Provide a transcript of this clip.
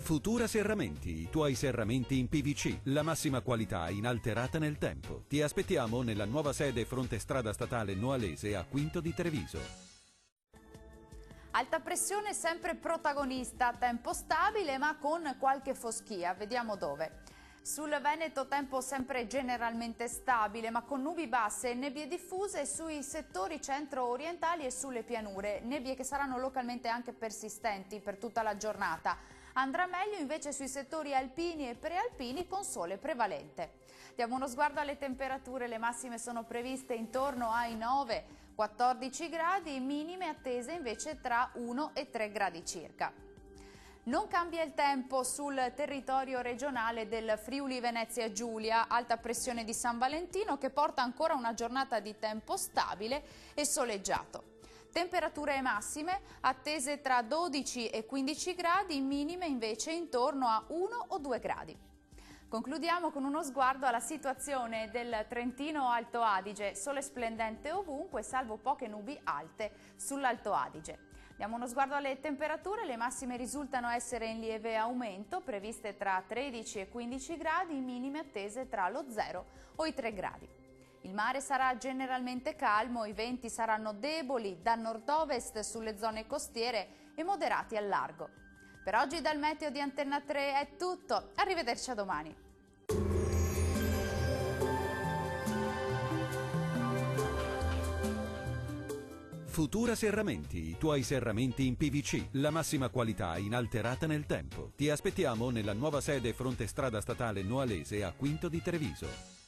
Futura Serramenti, i tuoi serramenti in PVC, la massima qualità inalterata nel tempo. Ti aspettiamo nella nuova sede fronte strada statale Noalese a Quinto di Treviso. Alta pressione sempre protagonista, tempo stabile ma con qualche foschia, vediamo dove. Sul Veneto tempo sempre generalmente stabile ma con nubi basse e nebbie diffuse sui settori centro-orientali e sulle pianure, nebbie che saranno localmente anche persistenti per tutta la giornata. Andrà meglio invece sui settori alpini e prealpini con sole prevalente. Diamo uno sguardo alle temperature, le massime sono previste intorno ai 9-14 gradi, minime attese invece tra 1 e 3 gradi circa. Non cambia il tempo sul territorio regionale del Friuli Venezia Giulia, alta pressione di San Valentino che porta ancora una giornata di tempo stabile e soleggiato. Temperature massime attese tra 12 e 15 gradi, minime invece intorno a 1 o 2 gradi. Concludiamo con uno sguardo alla situazione del Trentino Alto Adige, sole splendente ovunque salvo poche nubi alte sull'Alto Adige. Diamo uno sguardo alle temperature, le massime risultano essere in lieve aumento, previste tra 13 e 15 gradi, minime attese tra lo 0 o i 3 gradi. Il mare sarà generalmente calmo, i venti saranno deboli da nord-ovest sulle zone costiere e moderati al largo. Per oggi dal Meteo di Antenna 3 è tutto, arrivederci a domani. Futura Serramenti, i tuoi serramenti in PVC, la massima qualità inalterata nel tempo. Ti aspettiamo nella nuova sede fronte strada statale Noalese a Quinto di Treviso.